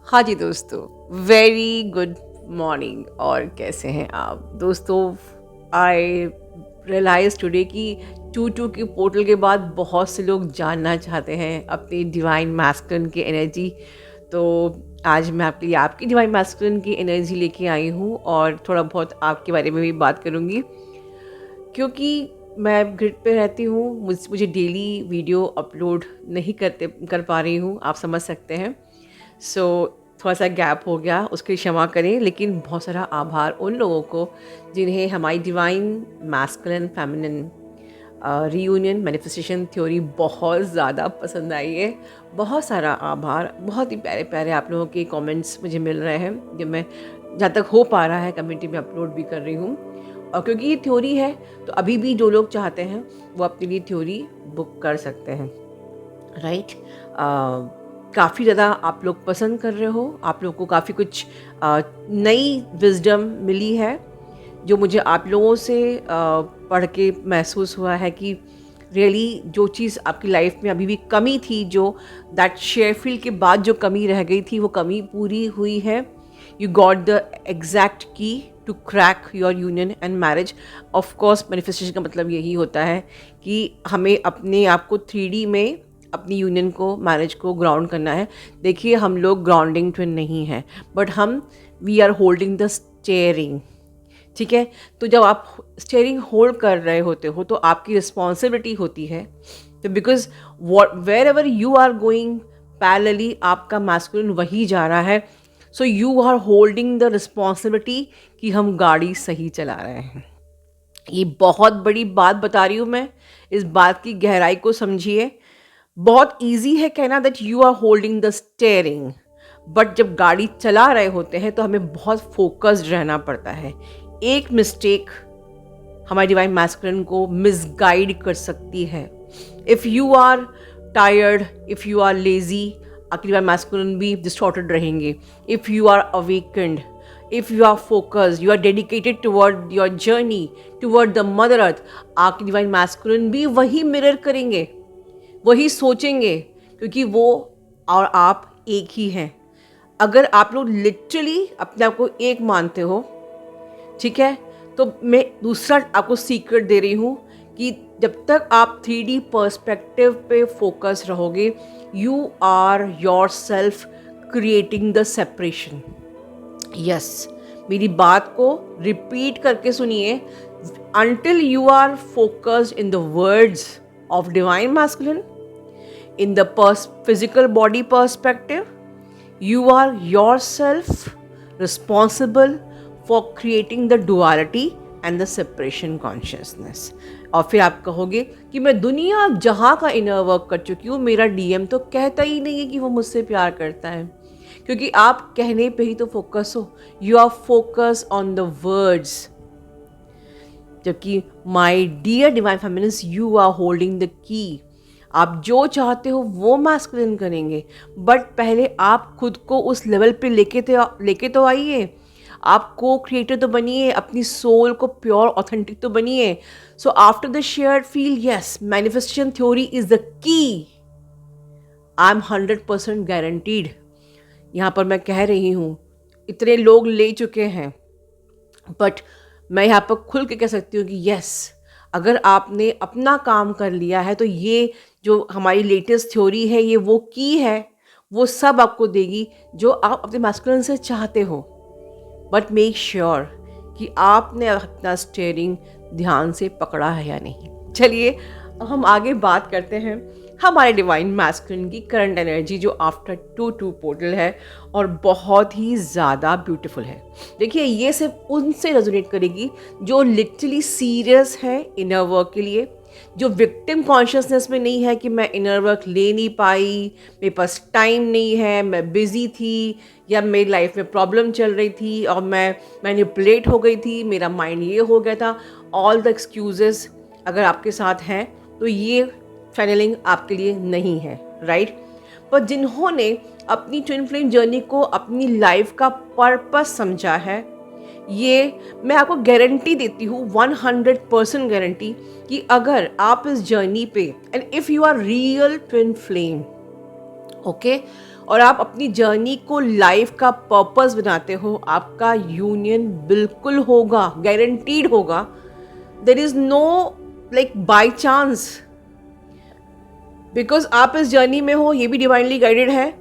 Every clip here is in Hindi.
हाँ जी दोस्तों, वेरी गुड मॉर्निंग। और कैसे हैं आप दोस्तों? आई रियलाइज टुडे कि 2-2 की पोर्टल के बाद बहुत से लोग जानना चाहते हैं अपनी डिवाइन मैस्कुलिन की एनर्जी। तो आज मैं आपके लिए आपकी डिवाइन मैस्कुलिन की एनर्जी लेके आई हूँ और थोड़ा बहुत आपके बारे में भी बात करूँगी, क्योंकि मैं ग्रिड पे रहती हूँ। मुझे डेली वीडियो अपलोड नहीं कर पा रही हूँ, आप समझ सकते हैं। सो थोड़ा-सा गैप हो गया, उसके लिए क्षमा करें, लेकिन बहुत सारा आभार उन लोगों को जिन्हें हमारी divine masculine feminine reunion manifestation theory बहुत ज़्यादा पसंद आई है। बहुत सारा आभार, बहुत ही प्यारे-प्यारे आप लोगों के कमेंट्स मुझे मिल रहे हैं, जो मैं जहाँ तक हो पा रहा है कम्युनिटी में अपलोड भी कर रही हूँ। और क्योंकि ये थ्योरी है, तो अभी भी जो लोग चाहते हैं, वो अपने लिए थ्योरी बुक कर सकते हैं, राइट? काफ़ी ज़्यादा आप लोग पसंद कर रहे हो, आप लोगों को काफ़ी कुछ नई विज़डम मिली है, जो मुझे आप लोगों से पढ़ के महसूस हुआ है कि रियली जो चीज़ आपकी लाइफ में अभी भी कमी थी, जो दैट शेयरफील्ड के बाद जो कमी रह गई थी, वो कमी पूरी हुई है। You got the exact key to crack your union and marriage. Of course manifestation का मतलब यही होता है कि हमें अपने आप को 3D में अपनी यूनियन को, मैरिज को ग्राउंड करना है। देखिए, हम लोग ग्राउंडिंग ट्विन नहीं हैं, बट हम we are holding the steering. ठीक है? तो जब आप स्टीयरिंग होल्ड कर रहे होते हो, तो आपकी रिस्पॉन्सिबिलिटी होती है। तो because what wherever you are going parallelly, आपका मैस्कुलिन वही जा रहा है। So you are holding the responsibility कि हम गाड़ी सही चला रहे हैं। ये बहुत बड़ी बात बता रही हूँ मैं, इस बात की गहराई को समझिए। बहुत ईजी है कहना that you are holding the steering, but जब गाड़ी चला रहे होते हैं तो हमें बहुत फोकस्ड रहना पड़ता है। एक मिस्टेक हमारी डिवाइन मैस्कुलिन को मिसगाइड कर सकती है। If you are tired, if you are lazy, आपकी डिवाइन मैस्कुलिन भी डिस्टॉर्टेड रहेंगे। If you are awakened, if you are focused, you are dedicated toward your journey toward the mother earth, आपकी डिवाइन मैस्कुलिन भी वही मिरर करेंगे, वही सोचेंगे, क्योंकि वो और आप एक ही हैं। अगर आप लोग लिटरली अपने आप को एक मानते हो, ठीक है, तो मैं दूसरा आपको सीक्रेट दे रही हूँ कि जब तक आप 3D पर्सपेक्टिव पे फोकस रहोगे, you are yourself creating the separation. Yes, मेरी बात को रिपीट करके सुनिए। Until you are focused in the words of divine masculine, in the physical body perspective, you are yourself responsible for creating the duality and the separation consciousness. और फिर आप कहोगे कि मैं दुनिया जहाँ का इनर वर्क कर चुकी हूँ, मेरा डीएम तो कहता ही नहीं है कि वो मुझसे प्यार करता है, क्योंकि आप कहने पे ही तो फोकस हो। You are focus on the words, जबकि my dear divine feminines, you are holding the key. आप जो चाहते हो वो मैस्कुलिन करेंगे, बट पहले आप खुद को उस लेवल पे लेके तो आइए। आप को क्रिएटर तो बनिए, अपनी सोल को प्योर ऑथेंटिक तो बनिए। So after the shared feel, yes, manifestation theory is the key. I am 100% guaranteed. यहाँ पर मैं कह रही हूँ, इतने लोग ले चुके हैं, बट मैं यहाँ पर खुल के कह सकती हूँ कि यस, अगर आपने अपना काम कर लिया है, तो ये जो हमारी लेटेस्ट थ्योरी है, ये वो की है, वो सब आपको देगी जो आप अपने मैस्कुलिन से चाहते हो। बट मेक श्योर कि आपने अपना स्टीयरिंग ध्यान से पकड़ा है या नहीं। चलिए हम आगे बात करते हैं हमारे डिवाइन मैस्कुलिन की करंट एनर्जी, जो आफ्टर 2-2 पोर्टल है और बहुत ही ज़्यादा ब्यूटीफुल है। देखिए, ये सिर्फ उनसे रेजोनेट करेगी जो लिटरली सीरियस है इनर वर्क के लिए, जो विक्टिम कॉन्शियसनेस में नहीं है कि मैं इनर वर्क ले नहीं पाई, मेरे पास टाइम नहीं है, मैं बिज़ी थी, या मेरी लाइफ में प्रॉब्लम चल रही थी और मैं मैनिपुलेट हो गई थी, मेरा माइंड ये हो गया था। ऑल द एक्सक्यूजेस अगर आपके साथ हैं, तो ये चैनलिंग आपके लिए नहीं है, राइट? पर जिन्होंने अपनी ट्विन फ्लेम जर्नी को अपनी लाइफ का पर्पस समझा है, ये मैं आपको गारंटी देती हूँ, 100% गारंटी, कि अगर आप इस जर्नी पे, and if you are real twin flame, okay, और आप अपनी जर्नी को लाइफ का पर्पस बनाते हो, आपका यूनियन बिल्कुल होगा, गारंटीड होगा. There is know like by chance, because आप इस जर्नी में हो, ये भी डिवाइनली गाइडेड है.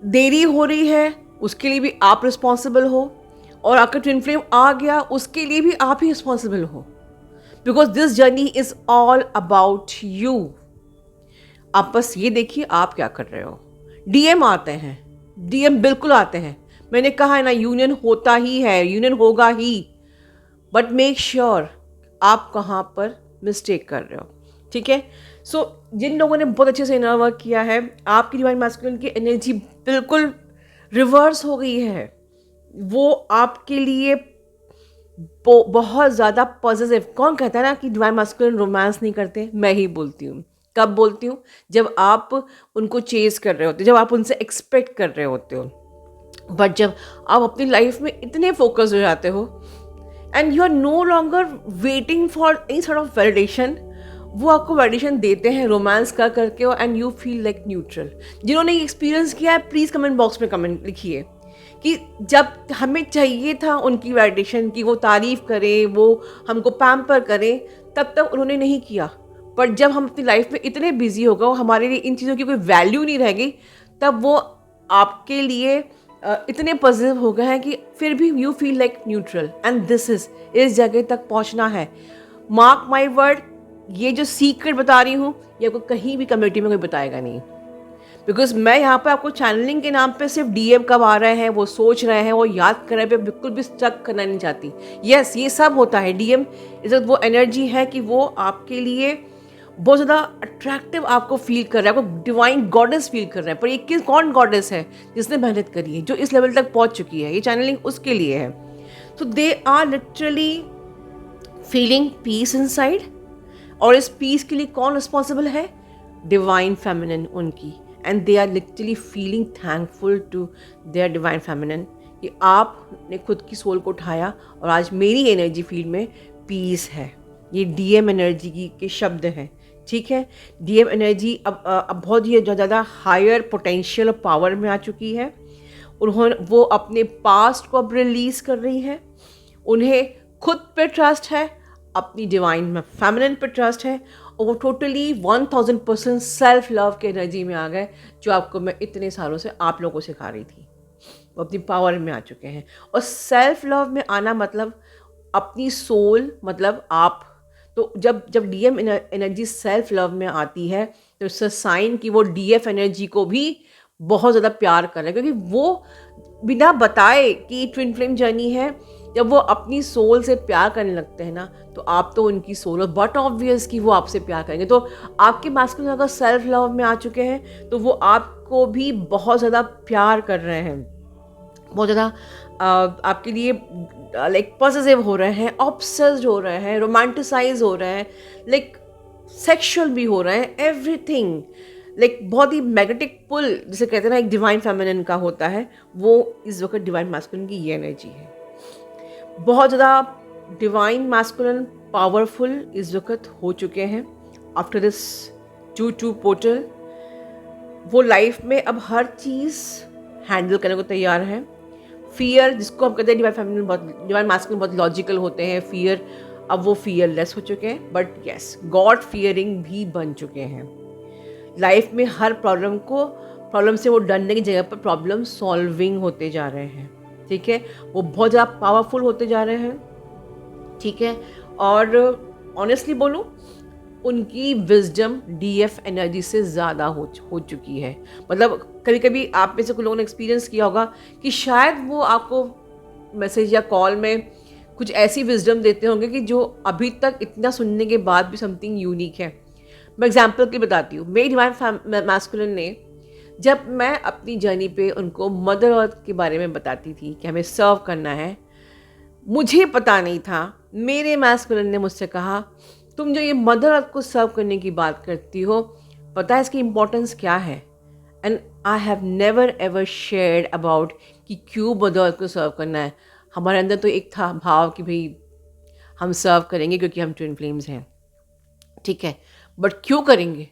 देरी हो रही है उसके लिए भी आप रिस्पॉन्सिबल हो, और आपका ट्विन फ्लेम आ गया उसके लिए भी आप ही रिस्पॉन्सिबल हो, because this journey is all about you. आप बस ये देखिए आप क्या कर रहे हो. डीएम आते हैं, डीएम बिल्कुल आते हैं. मैंने कहा है ना, यूनियन होता ही है, यूनियन होगा ही, बट मेक श्योर आप कहाँ पर मिस्टेक कर रहे हो. ठीक है. सो जिन लोगों ने बहुत अच्छे से इनर वर्क किया है, आपकी डिवाइन मैस्कुलिन की एनर्जी बिल्कुल रिवर्स हो गई है. वो आपके लिए बहुत ज़्यादा पॉजिटिव. कौन कहता है ना कि डिवाइन मैस्कुलिन रोमांस नहीं करते? मैं ही बोलती हूँ. कब बोलती हूँ? जब आप उनको चेज कर रहे होते हो, जब आप उनसे एक्सपेक्ट कर रहे होते हो. बट जब आप अपनी लाइफ में इतने फोकस हो जाते हो and you are no longer waiting for any sort of validation, वो आपको वैलिडेशन देते हैं रोमांस कर करके, and you feel like neutral. जिन्होंने ये एक्सपीरियंस किया है प्लीज़ कमेंट बॉक्स में कमेंट लिखिए कि जब हमें चाहिए था उनकी वैलिडेशन की, वो तारीफ़ करें, वो हमको पैम्पर करें, तब तक उन्होंने नहीं किया. पर जब हम अपनी लाइफ में इतने बिजी हो गए, हमारे लिए इन चीज़ों की कोई वैल्यू नहीं रह गई, तब वो आपके लिए इतने पॉजिटिव हो गए हैं कि फिर भी you feel like neutral. And this इस जगह तक पहुंचना है. मार्क माई वर्ड, ये जो सीक्रेट बता रही हूँ ये आपको कहीं भी कम्युनिटी में कोई बताएगा नहीं, बिकॉज मैं यहाँ पे आपको चैनलिंग के नाम पे सिर्फ डीएम कब आ रहे हैं, वो सोच रहे हैं, वो याद कर रहे हैं, बिल्कुल भी स्टक करना नहीं चाहती. यस, ये सब होता है. डीएम इस वो एनर्जी है कि वो आपके लिए बहुत ज़्यादा अट्रैक्टिव आपको फील कर रहा है, आपको डिवाइन गॉडेस फील कर रहा है. पर ये कौन गॉडेस है? जिसने मेहनत करी है, जो इस लेवल तक पहुँच चुकी है. ये चैनलिंग उसके लिए है. So they are literally feeling peace inside. और इस पीस के लिए कौन रिस्पॉन्सिबल है? डिवाइन फेमिनिन उनकी. And they are literally feeling thankful to their divine feminine कि आपने खुद की सोल को उठाया और आज मेरी एनर्जी फील्ड में पीस है. ये डीएम एनर्जी के शब्द हैं. ठीक है. डीएम एनर्जी अब बहुत ही ज़्यादा हायर पोटेंशियल और पावर में आ चुकी है. वो अपने पास्ट को अब रिलीज़ कर रही है. उन्हें खुद पे ट्रस्ट है, अपनी डिवाइन फेमिनिन पे ट्रस्ट है, और वो टोटली 1000% सेल्फ लव के एनर्जी में आ गए, जो आपको मैं इतने सालों से आप लोगों को सिखा रही थी. वो अपनी पावर में आ चुके हैं. और सेल्फ लव में आना मतलब अपनी सोल, मतलब आप. तो जब डीएम एनर्जी सेल्फ लव में आती है तो इससे साइन कि वो डीएफ एनर्जी को भी बहुत ज़्यादा प्यार कर रहे हैं, क्योंकि वो बिना बताए कि ट्विन फ्लेम जर्नी है, जब वो अपनी सोल से प्यार करने लगते हैं ना, तो आप तो उनकी सोल, बट ऑब्वियस कि वो आपसे प्यार करेंगे. तो आपके मैस्कुलिन अगर सेल्फ लव में आ चुके हैं तो वो आपको भी बहुत ज़्यादा प्यार कर रहे हैं, बहुत ज़्यादा आपके लिए लाइक पॉजिटिव हो रहे हैं, ऑब्सेस्ड हो रहे हैं, रोमांटिसाइज हो रहे हैं, लाइक सेक्शुअल भी हो रहे हैं, एवरीथिंग. लाइक बहुत ही मैग्नेटिक पुल जिसे कहते हैं ना, एक डिवाइन फेमिनिन का होता है, वो इस वक्त डिवाइन मैस्कुलिन की ये एनर्जी है. बहुत ज़्यादा डिवाइन मैस्कुलिन पावरफुल इस वक्त हो चुके हैं आफ्टर दिस 2-2 पोर्टल. वो लाइफ में अब हर चीज़ हैंडल करने को तैयार है. फियर, जिसको हम कहते हैं डिवाइन मैस्कुलिन बहुत लॉजिकल होते हैं, फियर, अब वो फियरलेस हो चुके हैं. बट यस, गॉड फियरिंग भी बन चुके हैं. लाइफ में हर प्रॉब्लम से वो डरने की जगह पर प्रॉब्लम सॉल्विंग होते जा रहे हैं. ठीक है. वो बहुत ज़्यादा पावरफुल होते जा रहे हैं. ठीक है. और ऑनेस्टली बोलूँ, उनकी विजडम डीएफ एनर्जी से ज़्यादा हो चुकी है. मतलब कभी कभी आप में से कुछ लोगों ने एक्सपीरियंस किया होगा कि शायद वो आपको मैसेज या कॉल में कुछ ऐसी विजडम देते होंगे कि जो अभी तक इतना सुनने के बाद भी समथिंग यूनिक है. मैं एग्जाम्पल के बताती हूँ. मेरी डिवाइन मैस्कुलिन ने, जब मैं अपनी जर्नी पे उनको मदर अर्थ के बारे में बताती थी कि हमें सर्व करना है, मुझे पता नहीं था, मेरे मैस्कुलिन ने मुझसे कहा, तुम जो ये मदर अर्थ को सर्व करने की बात करती हो, पता है इसकी इम्पोर्टेंस क्या है? And I have never ever shared about कि क्यों मदर अर्थ को सर्व करना है. हमारे अंदर तो एक था भाव कि भाई हम सर्व करेंगे क्योंकि हम ट्विन फ्लेम्स हैं. ठीक है. बट क्यों करेंगे?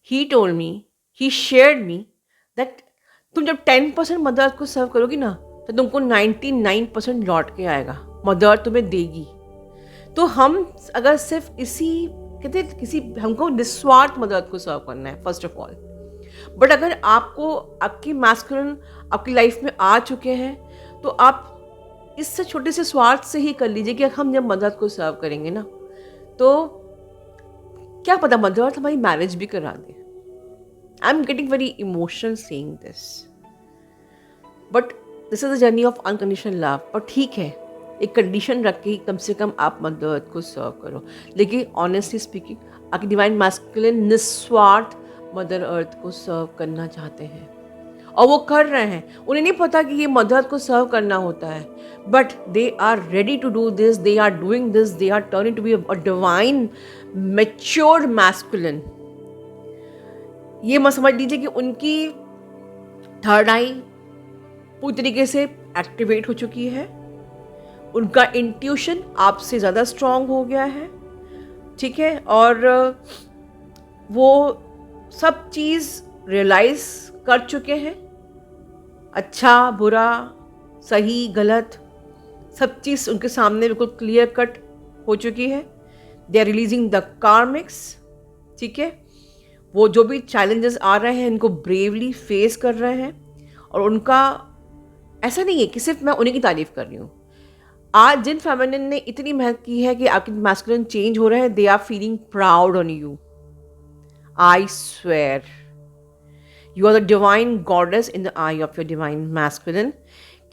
He told me, he shared me that तुम जब 10% मदर अर्थ को सर्व करोगी ना, तो तुमको 99% लौट के आएगा, मदर अर्थ तुम्हें देगी। तो हम अगर सिर्फ इसी कहते हैं किसी हमको निस्वार्थ मदर अर्थ को सर्व करना है फर्स्ट ऑफ ऑल। बट अगर आपको आपकी मैस्कुलिन आपकी लाइफ में आ चुके हैं, तो आप इससे छोटे से स्वार्थ से ही कर लीजिए कि हम जब मदर अर्थ को सर्व करेंगे ना, तो क्या पता मदर अर्थ हमारी मैरिज भी करा दे। I am getting very emotional saying this, but this is the journey of unconditional love. पर ठीक है, एक कंडीशन रख के कम से कम आप मदर अर्थ को सर्व करो। लेकिन ऑनेस्टली स्पीकिंग, आपकी डिवाइन मैस्कुलिन निस्वार्थ मदर अर्थ को सर्व करना चाहते हैं, और वो कर रहे हैं। उन्हें नहीं पता कि ये मदर अर्थ को सर्व करना होता है, but they are ready to do this, they are doing this, they are turning to be a divine matured masculine. ये मत समझ लीजिए कि उनकी थर्ड आई पूरी तरीके से एक्टिवेट हो चुकी है, उनका इंट्यूशन आपसे ज़्यादा स्ट्रांग हो गया है, ठीक है, और वो सब चीज़ रियलाइज कर चुके हैं। अच्छा बुरा सही गलत सब चीज़ उनके सामने बिल्कुल क्लियर कट हो चुकी है। They are releasing the karmics, ठीक है। वो जो भी चैलेंजेस आ रहे हैं इनको ब्रेवली फेस कर रहे हैं, और उनका ऐसा नहीं है कि सिर्फ मैं उन्हीं की तारीफ कर रही हूँ। आज जिन फेमिनिन ने इतनी मेहनत की है कि आपकी मैस्कुलिन चेंज हो रहे हैं, they are feeling proud on you. I swear you are the divine goddess in the eye of your divine masculine.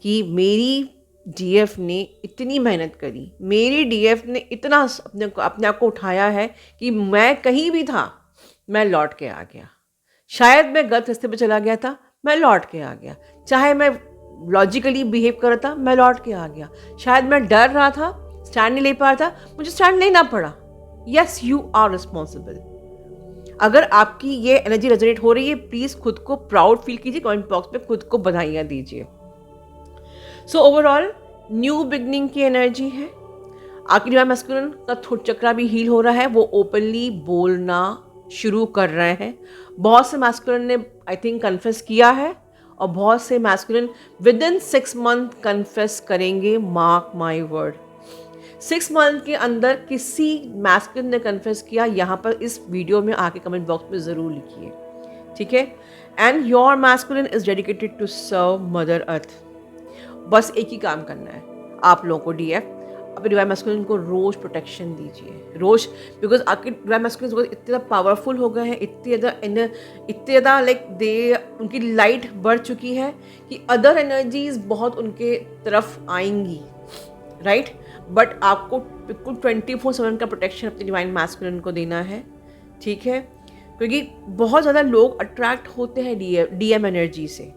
कि मेरी डीएफ ने इतनी मेहनत करी, मेरी डीएफ ने इतना अपने आप को उठाया है कि मैं कहीं भी था मैं लौट के आ गया। शायद मैं गलत रास्ते पे चला गया था, मैं लौट के आ गया। चाहे मैं लॉजिकली बिहेव कर रहा था, मैं लौट के आ गया। शायद मैं डर रहा था, स्टैंड नहीं ले पा रहा था, मुझे स्टैंड लेना पड़ा। Yes, you are responsible. अगर आपकी ये एनर्जी रेजोनेट हो रही है, प्लीज़ खुद को प्राउड फील कीजिए, कमेंट बॉक्स में खुद को बधाइयाँ दीजिए। सो ओवरऑल न्यू बिगनिंग की एनर्जी है। आपकी डिवाइन मैस्कुलिन का थ्रोट चक्रा भी हील हो रहा है, वो ओपनली बोलना शुरू कर रहे हैं। बहुत से मैस्कुलिन ने आई थिंक कन्फेस किया है, और बहुत से masculine with in 6 month confess करेंगे। मार्क माई वर्ड, 6 मंथ के अंदर किसी मैस्कुलिन ने कन्फेस किया, यहाँ पर इस वीडियो में आके कमेंट बॉक्स में ज़रूर लिखिए, ठीक है। And your masculine is dedicated to serve mother earth. बस एक ही काम करना है आप लोगों को, डीएफ अपने डिवाइन मैस्कुलिन को रोज प्रोटेक्शन दीजिए, रोज। बिकॉज आपके डिवाइन मैस्कुलिन इतने ज़्यादा पावरफुल हो गए हैं, इतने ज़्यादा लाइक दे उनकी लाइट बढ़ चुकी है कि अदर एनर्जीज बहुत उनके तरफ आएंगी, राइट। बट आपको बिल्कुल 24/7 का प्रोटेक्शन अपने डिवाइन मैस्कुलिन को देना है, ठीक है। क्योंकि बहुत ज़्यादा लोग अट्रैक्ट होते हैं डीएम एनर्जी से,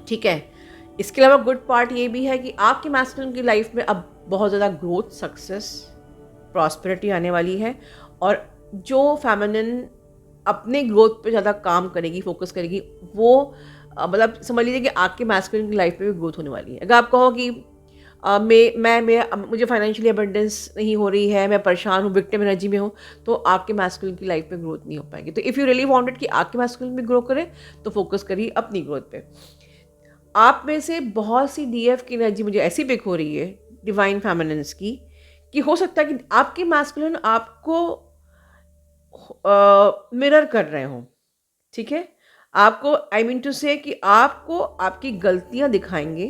ठीक है। इसके अलावा गुड पार्ट ये भी है कि आपके मैस्कुलिन की लाइफ में अब बहुत ज़्यादा ग्रोथ, सक्सेस, प्रॉस्पेरिटी आने वाली है। और जो फेमिनिन अपने ग्रोथ पे ज़्यादा काम करेगी, फोकस करेगी, वो मतलब समझ लीजिए कि आपके मैस्कुलिन की लाइफ में भी ग्रोथ होने वाली है। अगर आप कहो कि मुझे फाइनेंशियली अबंडेंस नहीं हो रही है, मैं परेशान हूँ, विक्टिम एनर्जी में हूँ, तो आपके मैस्कुलिन की लाइफ में ग्रोथ नहीं हो पाएगी। तो इफ़ यू रियली वांटेड कि आपके मैस्कुलिन भी ग्रो करे, तो फोकस करिए अपनी ग्रोथ पे। आप में से बहुत सी डीएफ की एनर्जी मुझे ऐसी पिक हो रही है डिवाइन फेमिनिन्स की, कि हो सकता है कि आपके मैस्कुलिन आपको मिरर कर रहे हों, ठीक है। आपको आई मीन टू से कि आपको आपकी गलतियां दिखाएंगे।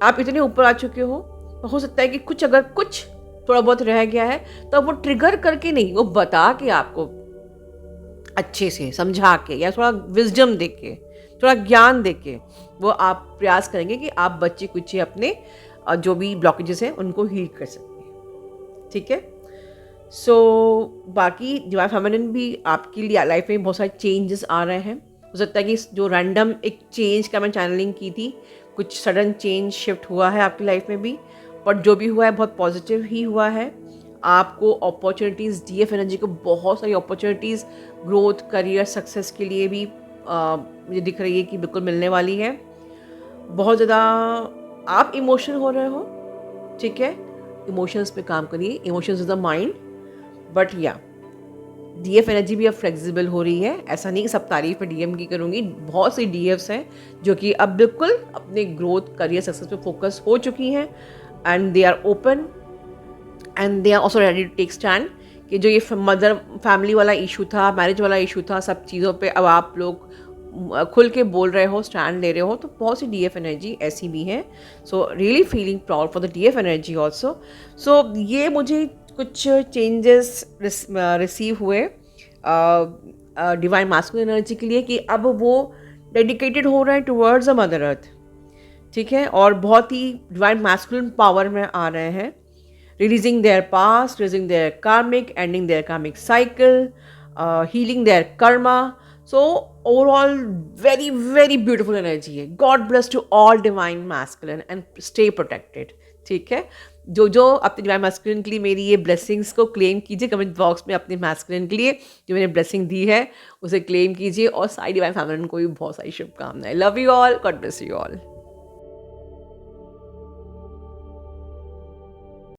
आप इतने ऊपर आ चुके हो सकता है कि कुछ अगर कुछ थोड़ा बहुत रह गया है, तो वो ट्रिगर करके नहीं, वो बता के आपको अच्छे से समझा के, या थोड़ा विजडम दे के, थोड़ा ज्ञान दे के, वो आप प्रयास करेंगे कि आप बच्चे कुछ अपने जो भी ब्लॉकेजेस हैं उनको हील कर सकते हैं, ठीक है। सो बाकी डिवाइन फेमिनिन भी आपके लिए लाइफ में बहुत सारे चेंजेस आ रहे हैं। हो सकता है कि जो रैंडम एक चेंज का मैं चैनलिंग की थी, कुछ सडन चेंज शिफ्ट हुआ है आपकी लाइफ में भी, बट जो भी हुआ है बहुत पॉजिटिव ही हुआ है। आपको अपॉर्चुनिटीज़, डीएफ एनर्जी को बहुत सारी अपॉर्चुनिटीज़ ग्रोथ, करियर, सक्सेस के लिए भी मुझे दिख रही है कि बिल्कुल मिलने वाली है। बहुत ज़्यादा आप इमोशनल हो रहे हो, ठीक है, इमोशंस पे काम करिए। Emotions is the mind, but या डीएफ एनर्जी भी अब फ्लेक्सिबल हो रही है। ऐसा नहीं कि सब तारीफ में डीएम की करूँगी, बहुत सी डीएफ्स हैं जो कि अब बिल्कुल अपने ग्रोथ करियर सक्सेस पे फोकस हो चुकी हैं and they are open and they are also ready to take stand कि जो ये मदर फैमिली वाला इशू था, मैरिज वाला इशू था, सब चीज़ों पे अब आप लोग खुल के बोल रहे हो, स्टैंड ले रहे हो। तो बहुत सी डीएफ एनर्जी ऐसी भी हैं। So really feeling proud for the DF energy also. So ये मुझे कुछ चेंजेस रिसीव हुए डिवाइन मास्कुलिन एनर्जी के लिए कि अब वो डेडिकेटेड हो रहे हैं टुवर्ड्स अ मदर अर्थ, ठीक है, और बहुत ही डिवाइन मैस्कुलिन पावर में आ रहे हैं, releasing their past, releasing their karmic, ending their karmic cycle, healing their karma. So overall, very very beautiful energy है। God bless to all divine masculine and stay protected। ठीक है, जो जो अपने डिवाइन मैस्कुलिन के लिए मेरी ये ब्लेसिंग्स को क्लेम कीजिए कमेंट बॉक्स में, अपने मैस्कुलिन के लिए जो मैंने ब्लेसिंग दी है उसे क्लेम कीजिए, और सारी डिवाइन फैमिली को भी बहुत सारी शुभकामनाएं। Love you all, God bless you all.